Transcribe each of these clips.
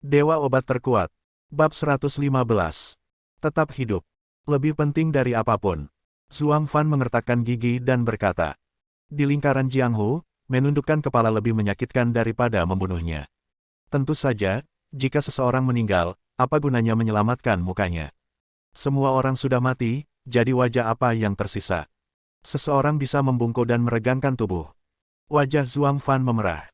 Dewa Obat Terkuat. Bab 115. Tetap hidup. Lebih penting dari apapun. Zhuang Fan mengertakkan gigi dan berkata. Di lingkaran Jianghu, menundukkan kepala lebih menyakitkan daripada membunuhnya. Tentu saja, jika seseorang meninggal, apa gunanya menyelamatkan mukanya? Semua orang sudah mati, jadi wajah apa yang tersisa? Seseorang bisa membungkuk dan meregangkan tubuh. Wajah Zhuang Fan memerah.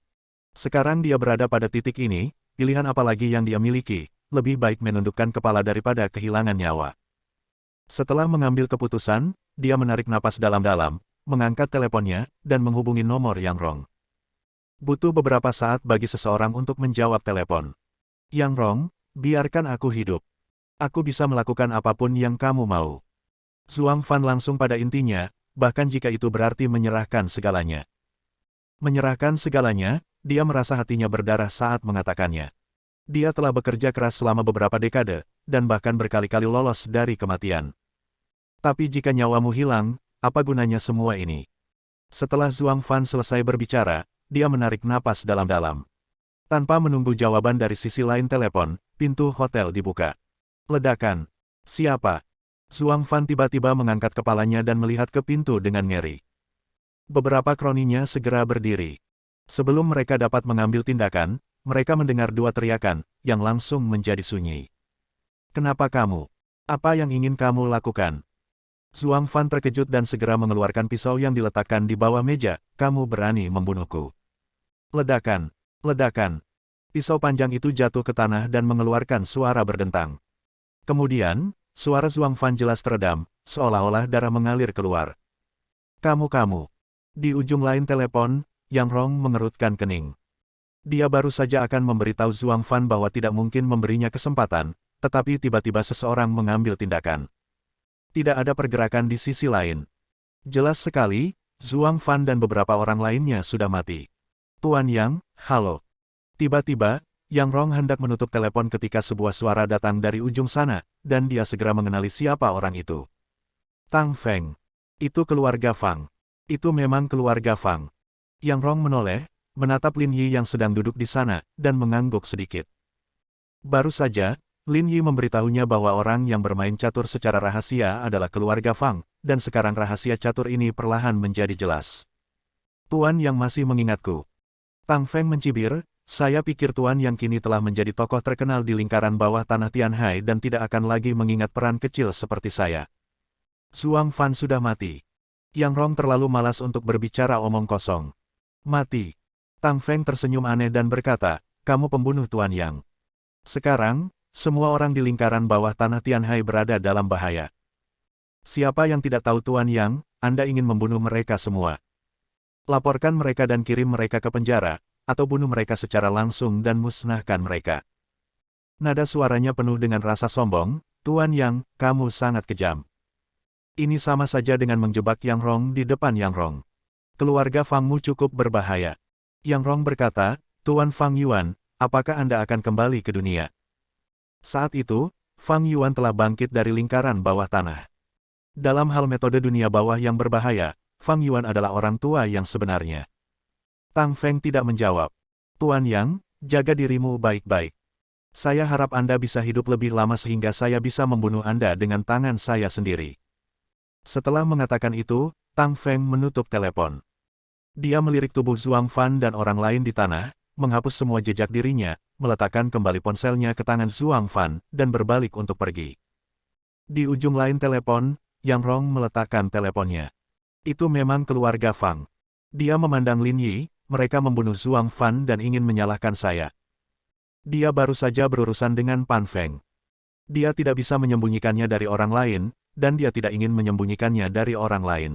Sekarang dia berada pada titik ini, pilihan apa lagi yang dia miliki, lebih baik menundukkan kepala daripada kehilangan nyawa. Setelah mengambil keputusan, dia menarik napas dalam-dalam, mengangkat teleponnya, dan menghubungi nomor Yang Rong. Butuh beberapa saat bagi seseorang untuk menjawab telepon. Yang Rong, biarkan aku hidup. Aku bisa melakukan apapun yang kamu mau. Zhuang Fan langsung pada intinya, bahkan jika itu berarti menyerahkan segalanya. Menyerahkan segalanya, dia merasa hatinya berdarah saat mengatakannya. Dia telah bekerja keras selama beberapa dekade, dan bahkan berkali-kali lolos dari kematian. Tapi jika nyawamu hilang, apa gunanya semua ini? Setelah Zhuang Fan selesai berbicara, dia menarik napas dalam-dalam. Tanpa menunggu jawaban dari sisi lain telepon, pintu hotel dibuka. Ledakan. Siapa? Zhuang Fan tiba-tiba mengangkat kepalanya dan melihat ke pintu dengan ngeri. Beberapa kroninya segera berdiri. Sebelum mereka dapat mengambil tindakan, mereka mendengar dua teriakan, yang langsung menjadi sunyi. Kenapa kamu? Apa yang ingin kamu lakukan? Zhuang Fan terkejut dan segera mengeluarkan pisau yang diletakkan di bawah meja. Kamu berani membunuhku. Ledakan. Ledakan. Pisau panjang itu jatuh ke tanah dan mengeluarkan suara berdentang. Kemudian, suara Zhuang Fan jelas teredam, seolah-olah darah mengalir keluar. Kamu. Di ujung lain telepon, Yang Rong mengerutkan kening. Dia baru saja akan memberitahu Zhuang Fan bahwa tidak mungkin memberinya kesempatan, tetapi tiba-tiba seseorang mengambil tindakan. Tidak ada pergerakan di sisi lain. Jelas sekali, Zhuang Fan dan beberapa orang lainnya sudah mati. Tuan Yang, halo. Tiba-tiba, Yang Rong hendak menutup telepon ketika sebuah suara datang dari ujung sana, dan dia segera mengenali siapa orang itu. Tang Feng. Itu keluarga Fang. Itu memang keluarga Fang. Yang Rong menoleh, menatap Lin Yi yang sedang duduk di sana, dan mengangguk sedikit. Baru saja, Lin Yi memberitahunya bahwa orang yang bermain catur secara rahasia adalah keluarga Fang, dan sekarang rahasia catur ini perlahan menjadi jelas. Tuan Yang masih mengingatku. Tang Feng mencibir, saya pikir Tuan Yang kini telah menjadi tokoh terkenal di lingkaran bawah tanah Tianhai dan tidak akan lagi mengingat peran kecil seperti saya. Zhuang Fan sudah mati. Yang Rong terlalu malas untuk berbicara omong kosong. Mati. Tang Feng tersenyum aneh dan berkata, kamu pembunuh Tuan Yang. Sekarang, semua orang di lingkaran bawah tanah Tianhai berada dalam bahaya. Siapa yang tidak tahu Tuan Yang, Anda ingin membunuh mereka semua. Laporkan mereka dan kirim mereka ke penjara, atau bunuh mereka secara langsung dan musnahkan mereka. Nada suaranya penuh dengan rasa sombong, Tuan Yang, kamu sangat kejam. Ini sama saja dengan menjebak Yang Rong di depan Yang Rong. Keluarga Fangmu cukup berbahaya. Yang Rong berkata, Tuan Fang Yuan, apakah Anda akan kembali ke dunia? Saat itu, Fang Yuan telah bangkit dari lingkaran bawah tanah. Dalam hal metode dunia bawah yang berbahaya, Fang Yuan adalah orang tua yang sebenarnya. Tang Feng tidak menjawab. Tuan Yang, jaga dirimu baik-baik. Saya harap Anda bisa hidup lebih lama sehingga saya bisa membunuh Anda dengan tangan saya sendiri. Setelah mengatakan itu, Tang Feng menutup telepon. Dia melirik tubuh Zhuang Fan dan orang lain di tanah, menghapus semua jejak dirinya, meletakkan kembali ponselnya ke tangan Zhuang Fan, dan berbalik untuk pergi. Di ujung lain telepon, Yang Rong meletakkan teleponnya. Itu memang keluarga Fang. Dia memandang Lin Yi, mereka membunuh Zhuang Fan dan ingin menyalahkan saya. Dia baru saja berurusan dengan Pan Feng. Dia tidak bisa menyembunyikannya dari orang lain, dan dia tidak ingin menyembunyikannya dari orang lain.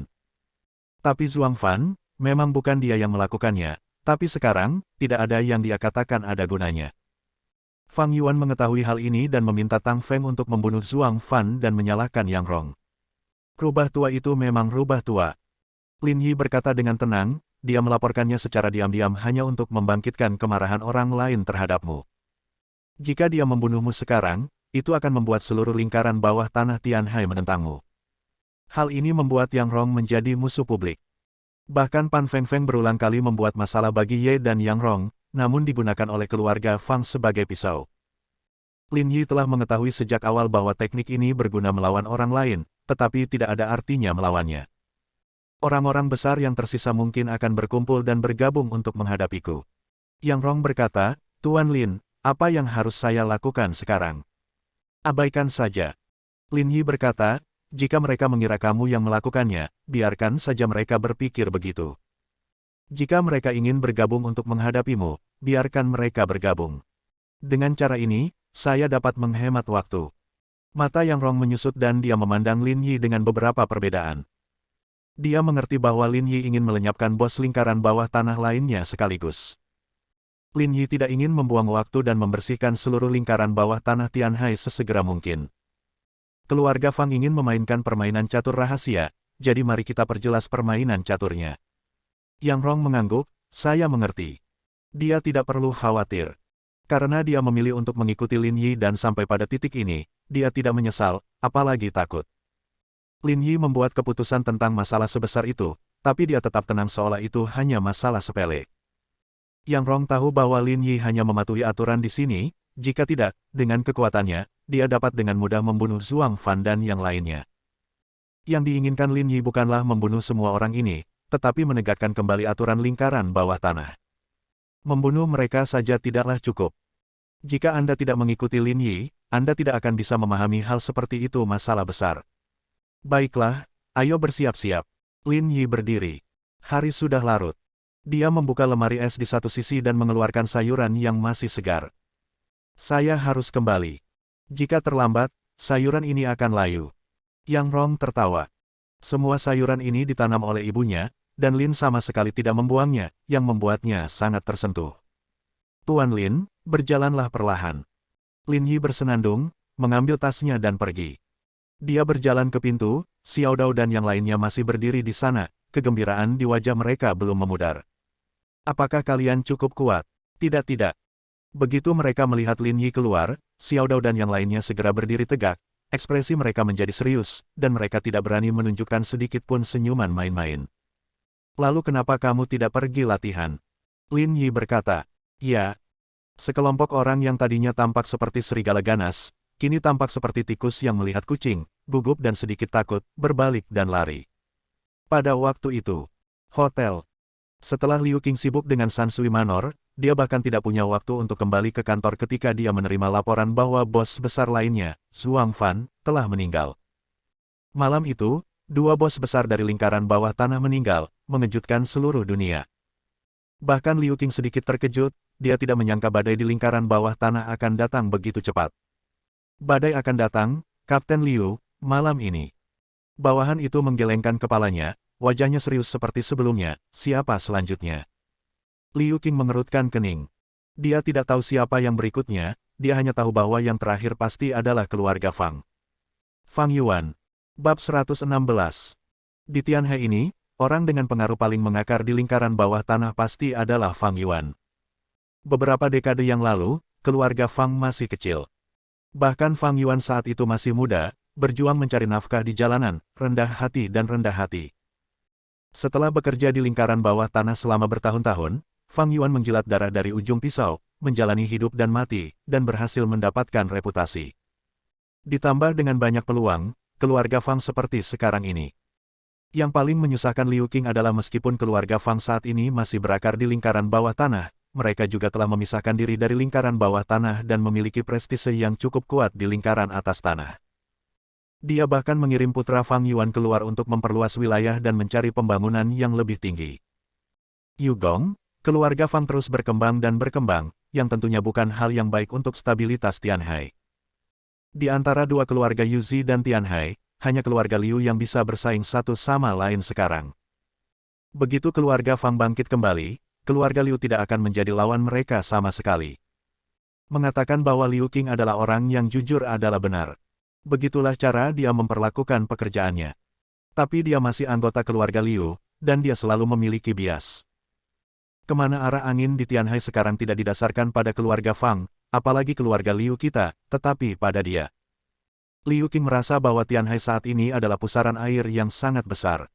Tapi Zhuang Fan, memang bukan dia yang melakukannya, tapi sekarang, tidak ada yang dia katakan ada gunanya. Fang Yuan mengetahui hal ini dan meminta Tang Feng untuk membunuh Zhuang Fan dan menyalahkan Yang Rong. Rubah tua itu memang rubah tua. Lin Yi berkata dengan tenang, dia melaporkannya secara diam-diam hanya untuk membangkitkan kemarahan orang lain terhadapmu. Jika dia membunuhmu sekarang, itu akan membuat seluruh lingkaran bawah tanah Tianhai menentangmu. Hal ini membuat Yang Rong menjadi musuh publik. Bahkan Pan Feng Feng berulang kali membuat masalah bagi Ye dan Yang Rong, namun digunakan oleh keluarga Fang sebagai pisau. Lin Yi telah mengetahui sejak awal bahwa teknik ini berguna melawan orang lain, tetapi tidak ada artinya melawannya. Orang-orang besar yang tersisa mungkin akan berkumpul dan bergabung untuk menghadapiku. Yang Rong berkata, Tuan Lin, apa yang harus saya lakukan sekarang? Abaikan saja. Lin Yi berkata, jika mereka mengira kamu yang melakukannya, biarkan saja mereka berpikir begitu. Jika mereka ingin bergabung untuk menghadapimu, biarkan mereka bergabung. Dengan cara ini, saya dapat menghemat waktu. Mata Yang Rong menyusut dan dia memandang Lin Yi dengan beberapa perbedaan. Dia mengerti bahwa Lin Yi ingin melenyapkan bos lingkaran bawah tanah lainnya sekaligus. Lin Yi tidak ingin membuang waktu dan membersihkan seluruh lingkaran bawah tanah Tianhai sesegera mungkin. Keluarga Fang ingin memainkan permainan catur rahasia, jadi mari kita perjelas permainan caturnya. Yang Rong mengangguk, saya mengerti. Dia tidak perlu khawatir. Karena dia memilih untuk mengikuti Lin Yi dan sampai pada titik ini, dia tidak menyesal, apalagi takut. Lin Yi membuat keputusan tentang masalah sebesar itu, tapi dia tetap tenang seolah itu hanya masalah sepele. Yang Rong tahu bahwa Lin Yi hanya mematuhi aturan di sini, jika tidak, dengan kekuatannya, dia dapat dengan mudah membunuh Zhuang Fan dan yang lainnya. Yang diinginkan Lin Yi bukanlah membunuh semua orang ini, tetapi menegakkan kembali aturan lingkaran bawah tanah. Membunuh mereka saja tidaklah cukup. Jika Anda tidak mengikuti Lin Yi, Anda tidak akan bisa memahami hal seperti itu masalah besar. Baiklah, ayo bersiap-siap. Lin Yi berdiri. Hari sudah larut. Dia membuka lemari es di satu sisi dan mengeluarkan sayuran yang masih segar. Saya harus kembali. Jika terlambat, sayuran ini akan layu. Yang Rong tertawa. Semua sayuran ini ditanam oleh ibunya, dan Lin sama sekali tidak membuangnya, yang membuatnya sangat tersentuh. Tuan Lin, berjalanlah perlahan. Lin Yi bersenandung, mengambil tasnya dan pergi. Dia berjalan ke pintu, Xiao Dao dan yang lainnya masih berdiri di sana, kegembiraan di wajah mereka belum memudar. Apakah kalian cukup kuat? Tidak. Begitu mereka melihat Lin Yi keluar, Xiao Dao dan yang lainnya segera berdiri tegak, ekspresi mereka menjadi serius, dan mereka tidak berani menunjukkan sedikit pun senyuman main-main. Lalu kenapa kamu tidak pergi latihan? Lin Yi berkata, ya. Sekelompok orang yang tadinya tampak seperti serigala ganas, kini tampak seperti tikus yang melihat kucing, gugup dan sedikit takut, berbalik dan lari. Pada waktu itu, hotel. Setelah Liu Qing sibuk dengan Sansui Manor, dia bahkan tidak punya waktu untuk kembali ke kantor ketika dia menerima laporan bahwa bos besar lainnya, Zhuang Fan, telah meninggal. Malam itu, dua bos besar dari lingkaran bawah tanah meninggal, mengejutkan seluruh dunia. Bahkan Liu Qing sedikit terkejut, dia tidak menyangka badai di lingkaran bawah tanah akan datang begitu cepat. Badai akan datang, Kapten Liu, malam ini. Bawahan itu menggelengkan kepalanya, wajahnya serius seperti sebelumnya, siapa selanjutnya? Liu Qing mengerutkan kening. Dia tidak tahu siapa yang berikutnya, dia hanya tahu bahwa yang terakhir pasti adalah keluarga Fang. Fang Yuan. Bab 116. Di Tianhai ini, orang dengan pengaruh paling mengakar di lingkaran bawah tanah pasti adalah Fang Yuan. Beberapa dekade yang lalu, keluarga Fang masih kecil. Bahkan Fang Yuan saat itu masih muda, berjuang mencari nafkah di jalanan, rendah hati dan rendah hati. Setelah bekerja di lingkaran bawah tanah selama bertahun-tahun, Fang Yuan menjilat darah dari ujung pisau, menjalani hidup dan mati, dan berhasil mendapatkan reputasi. Ditambah dengan banyak peluang, keluarga Fang seperti sekarang ini. Yang paling menyusahkan Liu Qing adalah meskipun keluarga Fang saat ini masih berakar di lingkaran bawah tanah, mereka juga telah memisahkan diri dari lingkaran bawah tanah dan memiliki prestise yang cukup kuat di lingkaran atas tanah. Dia bahkan mengirim putra Fang Yuan keluar untuk memperluas wilayah dan mencari pembangunan yang lebih tinggi. Yu Gong, keluarga Fang terus berkembang dan berkembang, yang tentunya bukan hal yang baik untuk stabilitas Tianhai. Di antara dua keluarga Yuzi dan Tianhai, hanya keluarga Liu yang bisa bersaing satu sama lain sekarang. Begitu keluarga Fang bangkit kembali, keluarga Liu tidak akan menjadi lawan mereka sama sekali. Mengatakan bahwa Liu Qing adalah orang yang jujur adalah benar. Begitulah cara dia memperlakukan pekerjaannya. Tapi dia masih anggota keluarga Liu, dan dia selalu memiliki bias. Kemana arah angin di Tianhai sekarang tidak didasarkan pada keluarga Fang, apalagi keluarga Liu kita, tetapi pada dia. Liu Qing merasa bahwa Tianhai saat ini adalah pusaran air yang sangat besar.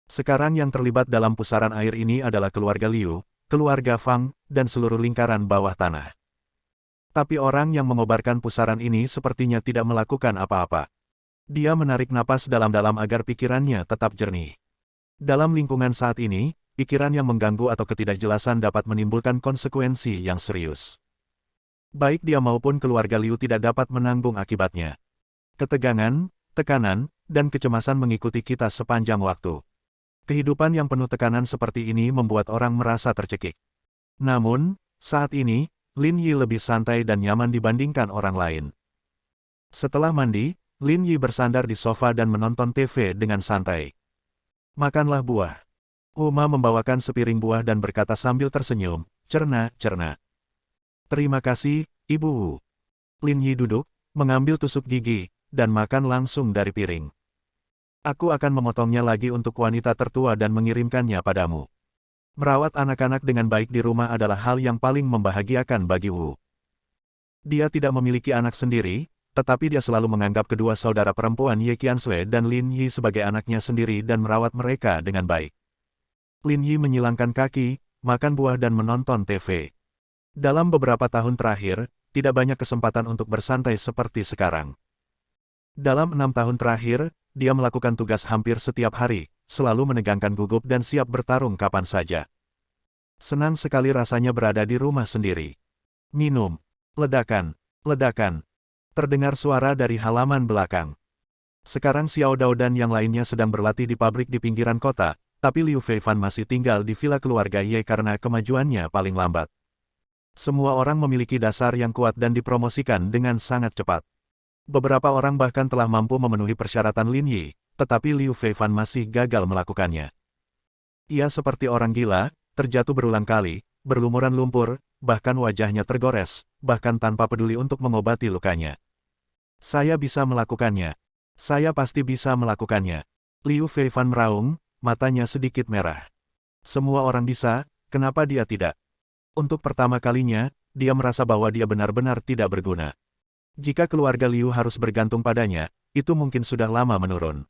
Sekarang yang terlibat dalam pusaran air ini adalah keluarga Liu, keluarga Fang, dan seluruh lingkaran bawah tanah. Tapi orang yang mengobarkan pusaran ini sepertinya tidak melakukan apa-apa. Dia menarik napas dalam-dalam agar pikirannya tetap jernih. Dalam lingkungan saat ini, pikiran yang mengganggu atau ketidakjelasan dapat menimbulkan konsekuensi yang serius. Baik dia maupun keluarga Liu tidak dapat menanggung akibatnya. Ketegangan, tekanan, dan kecemasan mengikuti kita sepanjang waktu. Kehidupan yang penuh tekanan seperti ini membuat orang merasa tercekik. Namun, saat ini, Lin Yi lebih santai dan nyaman dibandingkan orang lain. Setelah mandi, Lin Yi bersandar di sofa dan menonton TV dengan santai. Makanlah buah. Uma membawakan sepiring buah dan berkata sambil tersenyum, cerna, cerna. Terima kasih, Ibu Wu. Lin Yi duduk, mengambil tusuk gigi, dan makan langsung dari piring. Aku akan memotongnya lagi untuk wanita tertua dan mengirimkannya padamu. Merawat anak-anak dengan baik di rumah adalah hal yang paling membahagiakan bagi Wu. Dia tidak memiliki anak sendiri, tetapi dia selalu menganggap kedua saudara perempuan Ye Qiansui dan Lin Yi sebagai anaknya sendiri dan merawat mereka dengan baik. Lin Yi menyilangkan kaki, makan buah dan menonton TV. Dalam beberapa tahun terakhir, tidak banyak kesempatan untuk bersantai seperti sekarang. Dalam 6 tahun terakhir, dia melakukan tugas hampir setiap hari, selalu menegangkan gugup dan siap bertarung kapan saja. Senang sekali rasanya berada di rumah sendiri. Minum. Ledakan. Ledakan. Terdengar suara dari halaman belakang. Sekarang Xiao Dao dan yang lainnya sedang berlatih di pabrik di pinggiran kota, tapi Liu Feifan masih tinggal di villa keluarga Ye karena kemajuannya paling lambat. Semua orang memiliki dasar yang kuat dan dipromosikan dengan sangat cepat. Beberapa orang bahkan telah mampu memenuhi persyaratan Lin Yi, tetapi Liu Feifan masih gagal melakukannya. Ia seperti orang gila, terjatuh berulang kali, berlumuran lumpur, bahkan wajahnya tergores, bahkan tanpa peduli untuk mengobati lukanya. Saya bisa melakukannya. Saya pasti bisa melakukannya. Liu Feifan meraung, matanya sedikit merah. Semua orang bisa, kenapa dia tidak? Untuk pertama kalinya, dia merasa bahwa dia benar-benar tidak berguna. Jika keluarga Liu harus bergantung padanya, itu mungkin sudah lama menurun.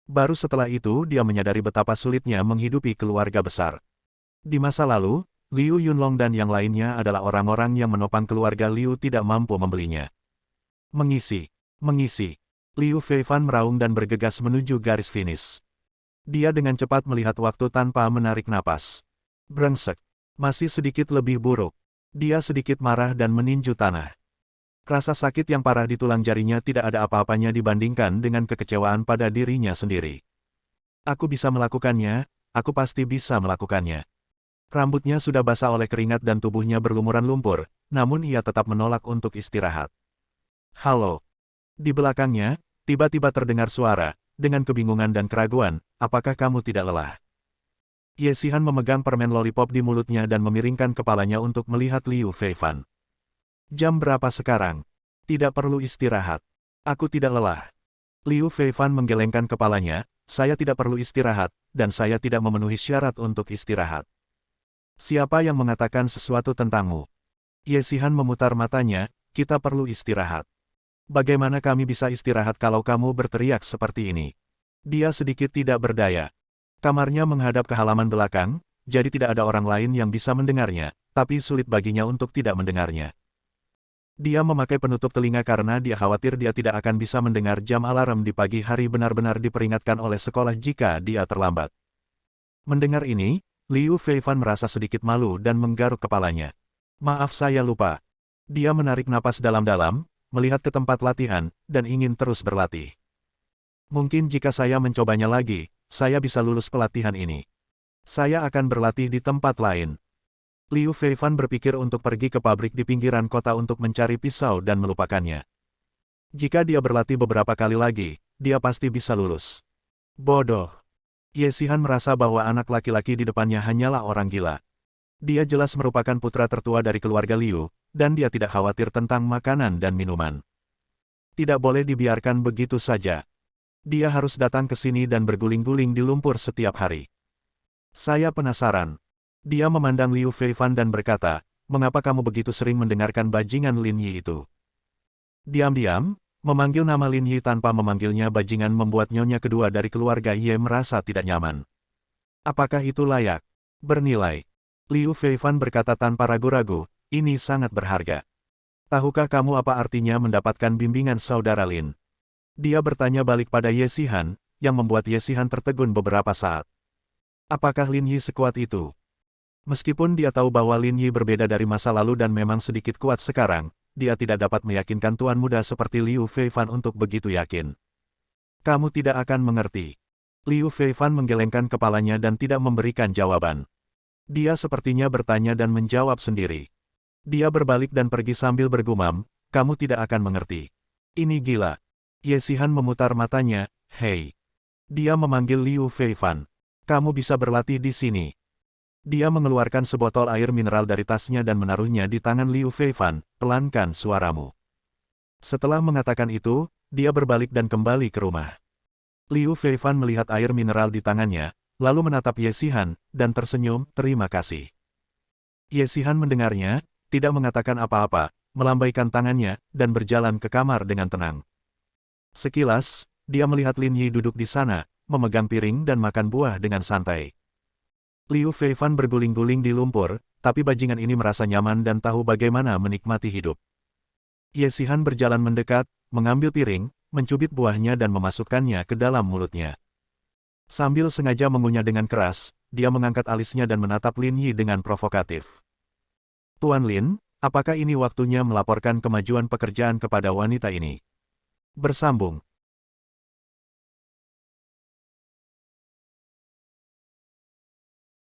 Baru setelah itu dia menyadari betapa sulitnya menghidupi keluarga besar. Di masa lalu, Liu Yunlong dan yang lainnya adalah orang-orang yang menopang keluarga Liu tidak mampu membelinya. Mengisi. Liu Feifan meraung dan bergegas menuju garis finish. Dia dengan cepat melihat waktu tanpa menarik napas. Brengsek. Masih sedikit lebih buruk. Dia sedikit marah dan meninju tanah. Rasa sakit yang parah di tulang jarinya tidak ada apa-apanya dibandingkan dengan kekecewaan pada dirinya sendiri. Aku bisa melakukannya, aku pasti bisa melakukannya. Rambutnya sudah basah oleh keringat dan tubuhnya berlumuran lumpur, namun ia tetap menolak untuk istirahat. Halo. Di belakangnya, tiba-tiba terdengar suara, dengan kebingungan dan keraguan, apakah kamu tidak lelah? Ye Xihan memegang permen lollipop di mulutnya dan memiringkan kepalanya untuk melihat Liu Feifan. Jam berapa sekarang? Tidak perlu istirahat. Aku tidak lelah. Liu Feifan menggelengkan kepalanya, saya tidak perlu istirahat, dan saya tidak memenuhi syarat untuk istirahat. Siapa yang mengatakan sesuatu tentangmu? Ye Xihan memutar matanya, kita perlu istirahat. Bagaimana kami bisa istirahat kalau kamu berteriak seperti ini? Dia sedikit tidak berdaya. Kamarnya menghadap ke halaman belakang, jadi tidak ada orang lain yang bisa mendengarnya, tapi sulit baginya untuk tidak mendengarnya. Dia memakai penutup telinga karena dia khawatir dia tidak akan bisa mendengar jam alarm di pagi hari benar-benar diperingatkan oleh sekolah jika dia terlambat. Mendengar ini, Liu Feifan merasa sedikit malu dan menggaruk kepalanya. Maaf saya lupa. Dia menarik napas dalam-dalam, melihat ke tempat latihan, dan ingin terus berlatih. Mungkin jika saya mencobanya lagi, saya bisa lulus pelatihan ini. Saya akan berlatih di tempat lain. Liu Feifan berpikir untuk pergi ke pabrik di pinggiran kota untuk mencari pisau dan melupakannya. Jika dia berlatih beberapa kali lagi, dia pasti bisa lulus. Bodoh. Ye Xihan merasa bahwa anak laki-laki di depannya hanyalah orang gila. Dia jelas merupakan putra tertua dari keluarga Liu, dan dia tidak khawatir tentang makanan dan minuman. Tidak boleh dibiarkan begitu saja. Dia harus datang ke sini dan berguling-guling di lumpur setiap hari. Saya penasaran. Dia memandang Liu Feifan dan berkata, mengapa kamu begitu sering mendengarkan bajingan Lin Yi itu? Diam-diam, memanggil nama Lin Yi tanpa memanggilnya bajingan membuat nyonya kedua dari keluarga Ye merasa tidak nyaman. Apakah itu layak? Bernilai. Liu Feifan berkata tanpa ragu-ragu, ini sangat berharga. Tahukah kamu apa artinya mendapatkan bimbingan saudara Lin? Dia bertanya balik pada Ye Xihan, yang membuat Ye Xihan tertegun beberapa saat. Apakah Lin Yi sekuat itu? Meskipun dia tahu bahwa Lin Yi berbeda dari masa lalu dan memang sedikit kuat sekarang, dia tidak dapat meyakinkan tuan muda seperti Liu Feifan untuk begitu yakin. Kamu tidak akan mengerti. Liu Feifan menggelengkan kepalanya dan tidak memberikan jawaban. Dia sepertinya bertanya dan menjawab sendiri. Dia berbalik dan pergi sambil bergumam, kamu tidak akan mengerti. Ini gila. Ye Xihan memutar matanya, hei. Dia memanggil Liu Feifan. Kamu bisa berlatih di sini. Dia mengeluarkan sebotol air mineral dari tasnya dan menaruhnya di tangan Liu Feifan, pelankan suaramu. Setelah mengatakan itu, dia berbalik dan kembali ke rumah. Liu Feifan melihat air mineral di tangannya, lalu menatap Ye Xihan, dan tersenyum, terima kasih. Ye Xihan mendengarnya, tidak mengatakan apa-apa, melambaikan tangannya, dan berjalan ke kamar dengan tenang. Sekilas, dia melihat Lin Yi duduk di sana, memegang piring dan makan buah dengan santai. Liu Feifan berguling-guling di lumpur, tapi bajingan ini merasa nyaman dan tahu bagaimana menikmati hidup. Ye Xihan berjalan mendekat, mengambil piring, mencubit buahnya dan memasukkannya ke dalam mulutnya. Sambil sengaja mengunyah dengan keras, dia mengangkat alisnya dan menatap Lin Yi dengan provokatif. Tuan Lin, apakah ini waktunya melaporkan kemajuan pekerjaan kepada wanita ini? Bersambung.